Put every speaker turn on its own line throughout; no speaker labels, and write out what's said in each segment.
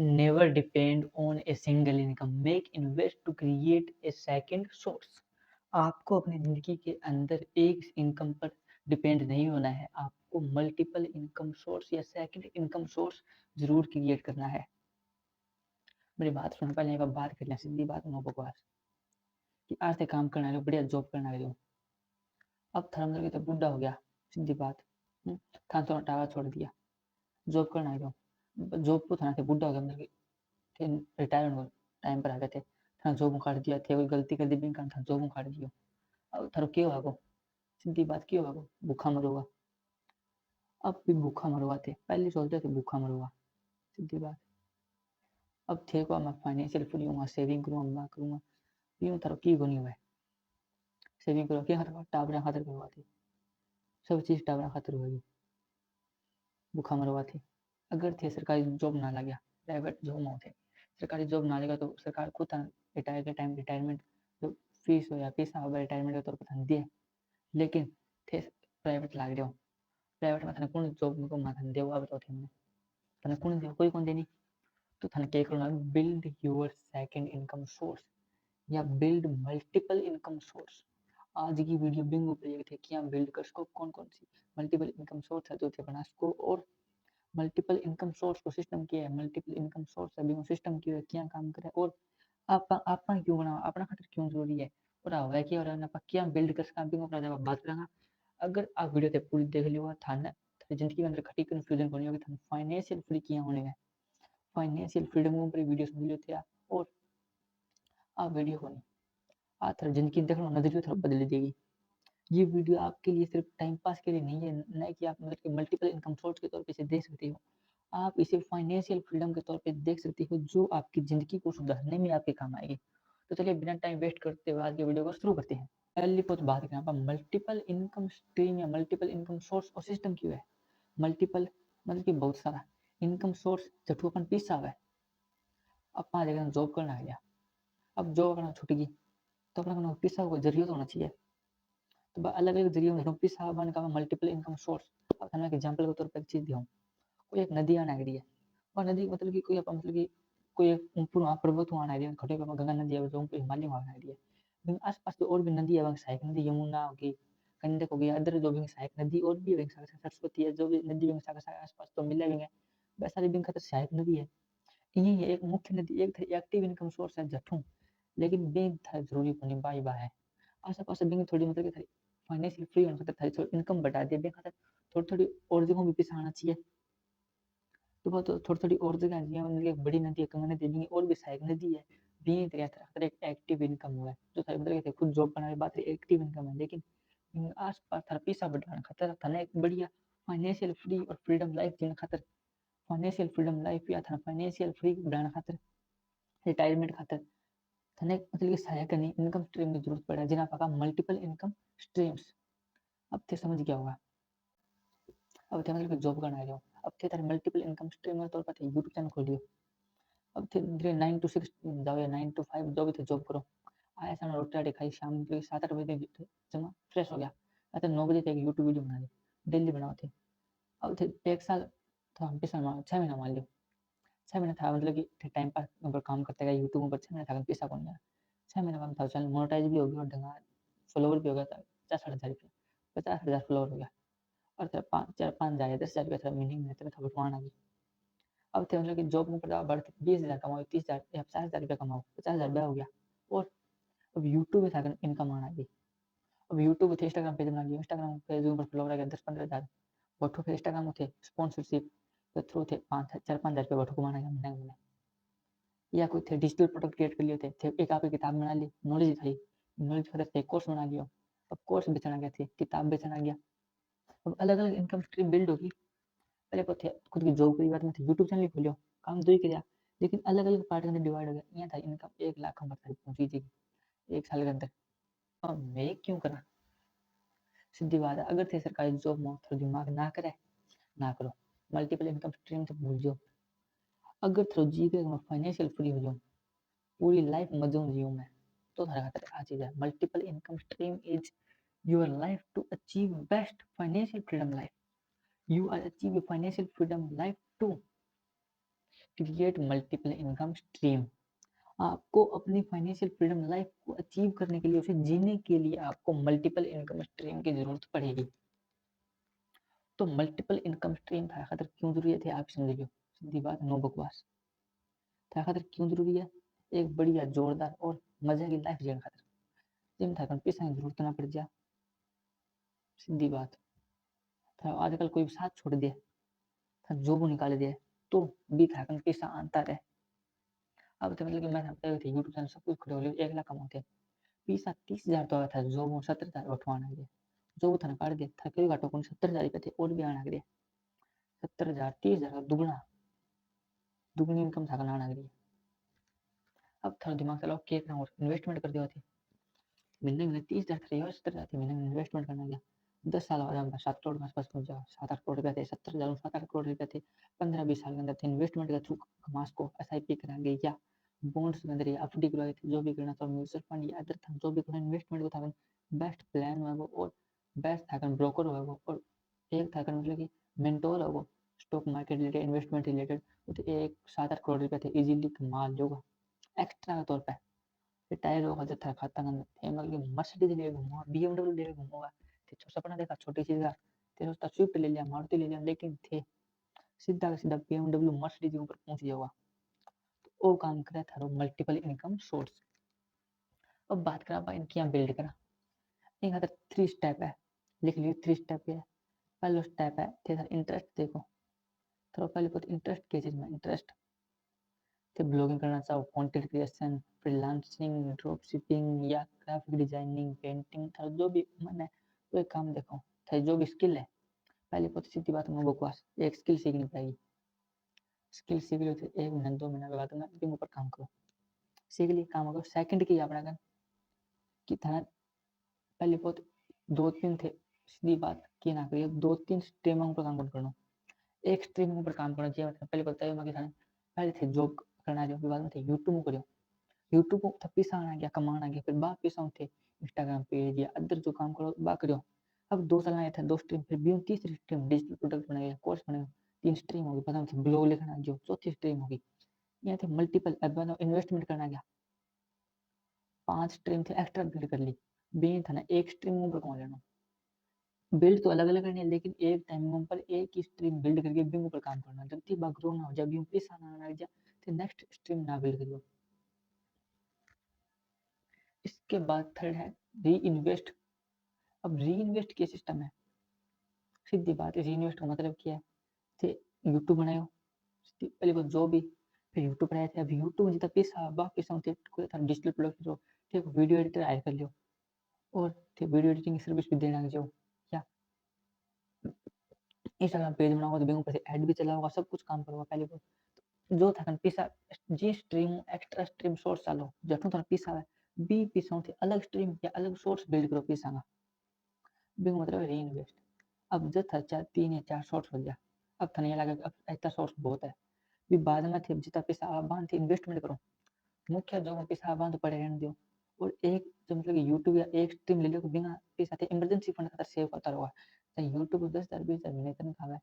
Never depend on a single income, make invest to create a second source. आपको अपनी ज़िंदगी के अंदर एक इनकम पर डिपेंड नहीं होना है, आपको मल्टीपल इनकम सोर्स या सेकंड इनकम सोर्स ज़रूर क्रिएट करना है। मेरी बात सुनो, पहले एक बात कर लें, सीधी बात, नो बकवास। कि आज से काम करना है, बढ़िया जॉब करना है, अब थारा मतलब तो बुढ़ा हो गया, सीधी बात। थाना तो टावा छोड़ दिया, जॉब करना है, जॉब को थाना से बुढ़ा हो गया, मतलब रिटायरमेंट हो टाइम पर आ गए थे, थाना जॉब काट दिया थे, कोई गलती कर दी बैंक था, जॉब काट दियो। अब थारो क्यों होगा, सीधी बात, क्यों होगा, भूखा मरोगा। अब भी भूखा मरवा थे, पहले सोचते थे भूखा मरवा, सीधी बात। अब थे को मैं फाइनेंशियल फ्री हूँ, सेविंग करूँगा, करूँगा, यूँ थारो की को नहीं हुआ, सेविंग करो क्या खातर, टाबरा खातर करवा थी, सब चीज़ टाबरा खातर होगी, भूखा मरवा थी। अगर थे सरकारी जॉब ना लगे, प्राइवेट जॉब में थे, सरकारी जॉब ना लगा तो सरकार खुद रिटायर के टाइम रिटायरमेंट जो फीस हो या पैसा होगा रिटायरमेंट के तौर पर थाने दिए, लेकिन थे प्राइवेट लाग रहे हो, प्राइवेट में थाने कौन जॉब को थाने देव आ बताओ थे मैंने, थाने कौन देव, कोई कौन देनी। तो थाने क्या करना, build your second income source या बिल्ड मल्टीपल इनकम सोर्स। आज की वीडियो बिंग ऊपर ये थे कि हम बिल्ड कर सको कौन कौन सी मल्टीपल इनकम सोर्स है जो थे बना सको, और मल्टीपल इनकम सोर्स को सिस्टम किया है, मल्टीपल इनकम सोर्स अभी वो सिस्टम की क्या काम करे, और आप क्यों बनाओ, अपना खातिर क्यों जरूरी है, और है कि और आप क्या बिल्ड कर सका बिंग ऊपर जब बात करेंगे। अगर आप वीडियो ते पूरी देख लियो, थाने थारी जिंदगी के अंदर खटी कंफ्यूजन कोनी होगी, थाने फाइनेंशियल फ्री किया होने है, फाइनेंशियल फ्रीडम के ऊपर वीडियो सुन लियो थे, और आप वीडियो को नहीं, आ थारी जिंदगी देखना नजरिया थोड़ा बदल देगी। ये वीडियो आपके लिए सिर्फ टाइम पास के लिए नहीं है, न कि आप मतलब कि मल्टीपल इनकम सोर्स के तौर पे इसे देख सकते हो, आप इसे फाइनेंशियल फ्रीडम के तौर पे देख सकते हो, जो आपकी ज़िंदगी को सुधारने में आपके काम आएगी। तो चलिए बिना टाइम वेस्ट करते हुए आज की वीडियो को शुरू करते हैं। पहली कुछ बात करें, आप मल्टीपल इनकम स्ट्रीम या मल्टीपल इनकम सोर्स और सिस्टम क्यों है। मल्टीपल मतलब कि बहुत सारा इनकम सोर्स, जब अपन पैसा है, अब 5 जगह जॉब करना है, अब जॉब करना छूट गई तो अपना पैसा को जरिया तो होना चाहिए, तो अलग अलग जरिए में पैसा बन का मल्टीपल इनकम सोर्स। अब मैं एग्जांपल के तौर पर एक चीज़ दिखाऊँ, कोई एक नदी आना है, और नदी मतलब कि कोई मतलब कि कोई एक ऊपर वहाँ पर्वत वहाँ आना है, खड़े पर गंगा नदी है जो हिमालय वहाँ आना है, लेकिन आसपास तो और भी नदी है, सहायक नदी यमुना होगी, गंडक हो गई, अदर जो भी सहायक नदी और भी है, सरस्वती है, जो भी नदी आसपास तो मिले भी वैसा भी खातर सहायक नदी है। यही है एक मुख्य नदी, एक एक्टिव इनकम सोर्स है जठू, लेकिन बैंक था जरूरी को नहीं बाई बा है, आशा पास बैंक थोड़ी मतलब कि फाइनेंशियल फ्री होने खातर थोड़ी इनकम बढ़ा दिया बैंक खातर, थोड़ी थोड़ी और जगहों भी पैसा आना चाहिए, तो वो तो थोड़ी थोड़ी और जगह है, मतलब एक बड़ी नदी है गंगा नदी नहीं, और भी सहायक नदी है, भी तरह एक एक्टिव इनकम हुआ है, जो मतलब खुद जॉब करने की बात है, एक्टिव इनकम है, लेकिन आस पास थारा पैसा बढ़ाने खातर थाने एक बढ़िया फाइनेंशियल फ्री और फ्रीडम लाइफ जीने खातर, फाइनेंशियल फ्रीडम लाइफ या थाना फाइनेंशियल फ्री बढ़ाने खातर, रिटायरमेंट खातर थाने मतलब कि सहायक करनी इनकम स्ट्रीम की जरूरत पड़े, जिन्हें पका मल्टीपल इनकम स्ट्रीम्स। अब थे समझ गया होगा, अब थे मतलब जॉब करना है, अब थे तारे मल्टीपल इनकम स्ट्रीम के तौर पर यूट्यूब चैनल खोल लियो, अब थे धीरे 9 to 6 जाओ या 9 to 5 जो भी थे जॉब करो, आया सामने रोटी राटी खाई, शाम के 7-8 बजे जमा फ्रेश हो गया, या 9 बजे तक यूट्यूब वीडियो बना ली, डेली बनाओ थे। अब थे एक साल तो हम पैसा 6 महीना मान लियो, 6 महीना था मतलब कि टाइम पास पर काम करते गए यूट्यूब पर, 6 महीना था पैसा कौन यार, 6 महीना काम था, चैनल मोनेटाइज भी हो गया और ढंगा फॉलोवर भी हो गया, 50,000 फॉलोवर हो गया, और तेरा 5,000 या 10,000 रुपया तेरा महीने में तेरा था बटवाना भी। अब थे मतलब कि जॉब में पड़ा बढ़ते 20,000 कमाओ, 30,000 या 50,000 रुपया कमाओ, 50,000 रुपया हो गया, और अब यूट्यूब में था इनकम आना गई, अब यूट्यूब थे इंस्टाग्राम पेज बना लिया, इंस्टाग्राम पेज पर फॉलोवर आ गया 10-15,000, बठो फिर इंस्टाग्राम में थे स्पॉन्सरशिप के थ्रू थे 4-5,000 रुपया बठो कमाना गया महीने, या कोई थे डिजिटल प्रोडक्ट क्रिएट कर लिए थे एक आपकी किताब बना ली, नॉलेज थी, नॉलेज खातर थे कोर्स बना लिया, अब कोर्स बेचना गया थे, किताब बेचना गया, अब अलग अलग इनकम स्ट्रीम बिल्ड होगी। पहले को थे खुद की जॉब की बात में थे यूट्यूब चैनल खोलियो, काम दो ही किया, लेकिन अलग अलग पार्ट के अंदर डिवाइड हो गया, यहाँ था इनकम 1 लाख हम पहुंची थी 1 साल के अंदर। अब मैं क्यों करा, सीधी बात है, अगर थे सरकारी जॉब में थोड़ा दिमाग ना करे ना करो, मल्टीपल इनकम स्ट्रीम से भूल जाओ, अगर थोड़ा जी के फाइनेंशियल फ्री हो जाओ, पूरी लाइफ मजों जियो मैं, तो थारा खातर आ चीज है multiple income stream is your life to achieve best financial freedom life, you are achieve financial freedom life to, create multiple income stream. आपको अपनी फाइनेंशियल फ्रीडम लाइफ को अचीव करने के लिए, उसे जीने के लिए आपको मल्टीपल इनकम स्ट्रीम की जरूरत पड़ेगी। तो मल्टीपल इनकम स्ट्रीम था खातर क्यों जरूरी थे आप समझ लो, सीधी बात, नो बकवास। था खातर क्यों जरूरी है, एक बढ़िया जोरदार और मजे की लाइफ जीने खातर जिन था पैसा की जरूरत ना पड़ जा, सीधी बात। था आजकल कोई साथ छोड़ दिया था, जॉब निकाल दिया तो भी था पैसा आता रहे। अब तो मतलब कि मैं यूट्यूब चैनल सब कुछ खड़े हो 1 लाख कमाते पैसा 30,000 तो आया था, जॉब 70,000 उठवाना गया, जॉब था काट दिया था, कई घाटों को 70,000 रुपये थे और भी आना गया, 70,000 30,000 दुगना दुगनी इनकम था आना गया। अब थोड़ा दिमाग चलाओ क्या करना और इन्वेस्टमेंट कर दिया थी, महीने में 30,000 खरीद 70,000 थी, महीने में इन्वेस्टमेंट करना गया 10 साल बाद हम 7 करोड़ के आसपास पहुंच जाओ, 7-8 करोड़ रुपए थे, 70,000 7-8 करोड़ रुपए थे, 15-20 साल के अंदर थे। इन्वेस्टमेंट के थ्रू कमास को SIP करा गई या बॉन्ड्स के अंदर या FD करवाई थी, जो भी करना था, म्यूचुअल फंड या अदर था, जो भी करना इन्वेस्टमेंट को था बेस्ट प्लान है वो, और बेस्ट था ब्रोकर है वो, और एक था मतलब कि मेंटोर है वो, stock market related investment related, तो एक 7-8 करोड़ रुपए थे इजीली कमा लोगा एक्स्ट्रा के तौर पे। रिटायर होगा जब था खाता का थे मतलब मर्सिडीज ले घूमूंगा, BMW ले घूमूंगा, ते सपना देखा छोटी चीज का, ते सोचता स्विफ्ट ले लिया, मारुति ले लिया, लेकिन थे सीधा का सीधा BMW मर्सिडीज के ऊपर पहुंच जाओगा। तो वो काम करे थारो मल्टीपल इनकम सोर्स। अब बात करा भाई इनकी बिल्ड करा, एक खातर 3 स्टेप है, लिख लियो 3 स्टेप है। पहला स्टेप है थे इंटरेस्ट, देखो थोड़ा पहले बहुत इंटरेस्ट के चीज में इंटरेस्ट थे, ब्लॉगिंग करना चाहो, content creation, freelancing, drop shipping या ग्राफिक डिजाइनिंग, पेंटिंग, था जो भी मन है वो एक काम देखो, था जो भी स्किल है, पहले बहुत सीधी बात है बकवास, एक स्किल सीखनी पड़ेगी। स्किल सीख लो तो 1 महीना 2 महीना के बाद में अपने ऊपर काम करो, सीख लिए काम करो। सेकंड की अपना कर कि था पहले बहुत 2-3 थे, सीधी बात की ना करिए, 2-3 स्ट्रीमों पर काम करना, एक स्ट्रीम पर काम करना चाहिए। मतलब पहले बताइए मैं कि पहले थे जॉब करना जो बाद में थे यूट्यूब करो, यूट्यूब को पैसा आना गया, कमाना गया, फिर बा पैसा थे इंस्टाग्राम पेज या अदर जो काम करो बा करो। अब 2 साल आया था 2 स्ट्रीम, फिर भी तीसरी स्ट्रीम डिजिटल प्रोडक्ट बनाएगा, कोर्स बनाएगा, 3 स्ट्रीम होगी, पता नहीं ब्लॉग लिखना जो चौथी स्ट्रीम होगी, यहाँ थे मल्टीपल। अब इन्वेस्टमेंट करना गया, 5 स्ट्रीम थे एक्स्ट्रा बिल्ड कर ली, बेन था ना एक स्ट्रीम ऊपर कौन लेना, बिल्ड तो अलग अलग करनी है लेकिन एक टाइम पर एक ही स्ट्रीम बिल्ड करके बिंग ऊपर काम करना, जब तक ग्रो ना हो, जब यूं पैसा ना आ जाए तो नेक्स्ट स्ट्रीम ना बिल्ड करियो। इसके बाद थर्ड है री इन्वेस्ट। अब री इन्वेस्ट के सिस्टम है, सीधी बात है, री इन्वेस्ट का मतलब क्या है, थे यूट्यूब बनायो, पहले बात जो भी, फिर यूट्यूब बनाया थे, अब यूट्यूब में जितना पैसा बाकी पैसा थे कोई था डिजिटल प्रोडक्ट जो ठीक वीडियो एडिटर हायर कर लियो, और थे वीडियो एडिटिंग की सर्विस भी देना जो, क्या इंस्टाग्राम पेज बनाओगे तो बिंग पर से ऐड भी चलाओगा, सब कुछ काम करोगा। पहले जो था पैसा जी स्ट्रीम एक्स्ट्रा स्ट्रीम सोर्स चालो, जठू थोड़ा पैसा है बी पैसा थे अलग स्ट्रीम या अलग सोर्स बिल्ड करो पैसा का, बिंग मतलब री इन्वेस्ट। अब जब था 3 या 4 सोर्स हो गया, अब था नहीं लगा अब इतना सोर्स बहुत है, भी बाद में थे जितना पैसा आप बांध थे इन्वेस्टमेंट करो, मुख्य जो में पैसा बांध पड़े रहने दो, और एक जो मतलब कि यूट्यूब या एक स्ट्रीम ले लो बिना पैसा थे इमरजेंसी फंड खाता सेव करता रहोगा, चाहे यूट्यूब 10,000 20,000 महीने तक खावे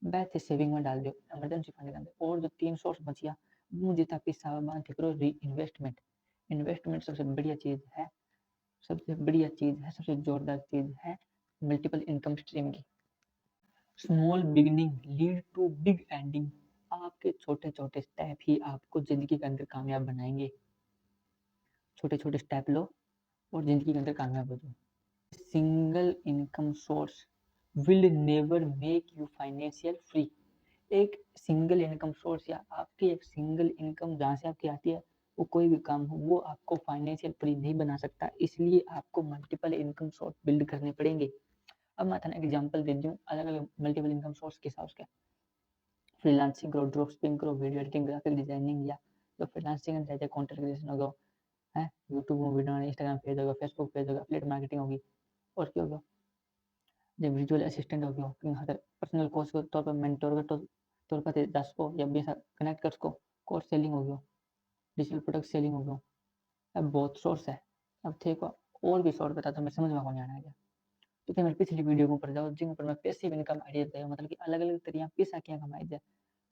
बैठ सेविंग में डाल दो इमरजेंसी फंड के अंदर, और जो 3 सोर्स बचिया वो जितना पैसा बांध करो री इन्वेस्टमेंट। इन्वेस्टमेंट सबसे बढ़िया चीज है, सबसे बढ़िया चीज है, सबसे जोरदार चीज है मल्टीपल इनकम स्ट्रीम की। Small beginning lead to big ending. आपके छोटे छोटे स्टेप ही आपको जिंदगी के अंदर कामयाब बनाएंगे, छोटे छोटे स्टेप लो और जिंदगी के अंदर कामयाब हो जाओ। Single income source will never make you financial free. एक सिंगल इनकम सोर्स या आपकी एक सिंगल इनकम जहाँ से आपकी आती है वो कोई भी काम हो वो आपको फाइनेंशियल फ्री नहीं बना सकता, इसलिए आपको मल्टीपल इनकम सोर्स बिल्ड करने पड़ेंगे। अब मैं था एग्जांपल दे दूं अलग अलग मल्टीपल इनकम सोर्स के हिसाब से, फ्रीलांसिंग करो, ड्रॉप शिपिंग करो, वीडियो एडिटिंग, ग्राफिक डिजाइनिंग, या जो फ्रीलांसिंग है जैसे कंटेंट क्रिएशन होगा है, यूट्यूब में वीडियो, इंस्टाग्राम पेज होगा, फेसबुक पेज होगा, एफिलिएट मार्केटिंग होगी, और क्या होगा जो विजुअल असिस्टेंट हो गया, हर पर्सनल कोच के तौर पर मेंटोर के तौर पर 10 को या 20 कनेक्ट कर सको, कोर्स सेलिंग हो गया, डिजिटल प्रोडक्ट सेलिंग हो गया। अब बहुत सोर्स है, अब थे को और भी सोर्स बता तो मैं समझ में कौन आना गया, तो मेरी पिछली वीडियो के ऊपर जाओ जिन पर मैं पैसिव इनकम आइडिया बताया, मतलब कि अलग अलग तरीके पैसा क्या कमाई जाए।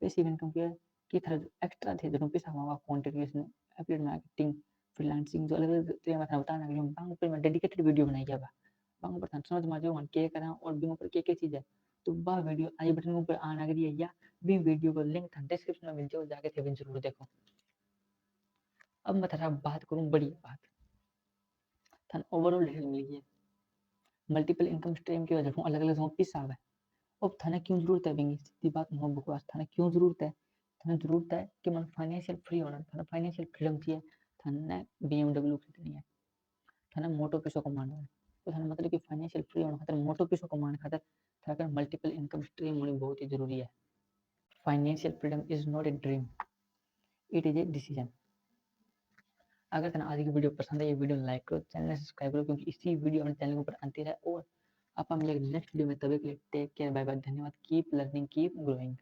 पैसिव इनकम क्या है, की तरह जो एक्स्ट्रा थे जो रुपीस हमारा content creation affiliate marketing freelancing जो अलग-अलग तरीके मैं बताना लगी हूँ बांग पर मैं डेडिकेटेड वीडियो बनाई है बांग पर समझ में आ जाओ के करा और बिंग पर के चीज है तो बा वीडियो आई बटन ऊपर आना करी है या भी वीडियो का लिंक था डिस्क्रिप्शन में मिल जाओ जाके थे भी जरूर देखो। अब मैं थोड़ा बात करूँ बड़ी बात थन ओवरऑल ढेर मिल गई मल्टीपल इनकम स्ट्रीम की वजह से अलग-अलग ऑफिस आ गए अब थाने क्यों जरूरत है बिंगी सीधी बात नो बकवास थाने क्यों जरूरत है थाने जरूरत है कि मन फाइनेंशियल फ्री होना थाने फाइनेंशियल फ्रीडम चाहिए थाने BMW खरीदनी है थाने मोटो पैसों कमाना है तो थाने मतलब कि फाइनेंशियल फ्री होना खातिर मोटो पैसों कमाने खातिर थाने मल्टीपल इनकम स्ट्रीम होनी बहुत ही जरूरी है। Financial freedom is not a dream it is a decision. अगर तुम्हें आज की वीडियो पसंद है ये वीडियो लाइक करो चैनल सब्सक्राइब करो क्योंकि इसी वीडियो अपने चैनल के ऊपर आती है और आप मिलेंगे नेक्स्ट वीडियो में तभी के लिए टेक केयर बाय बाय धन्यवाद कीप लर्निंग कीप ग्रोइंग।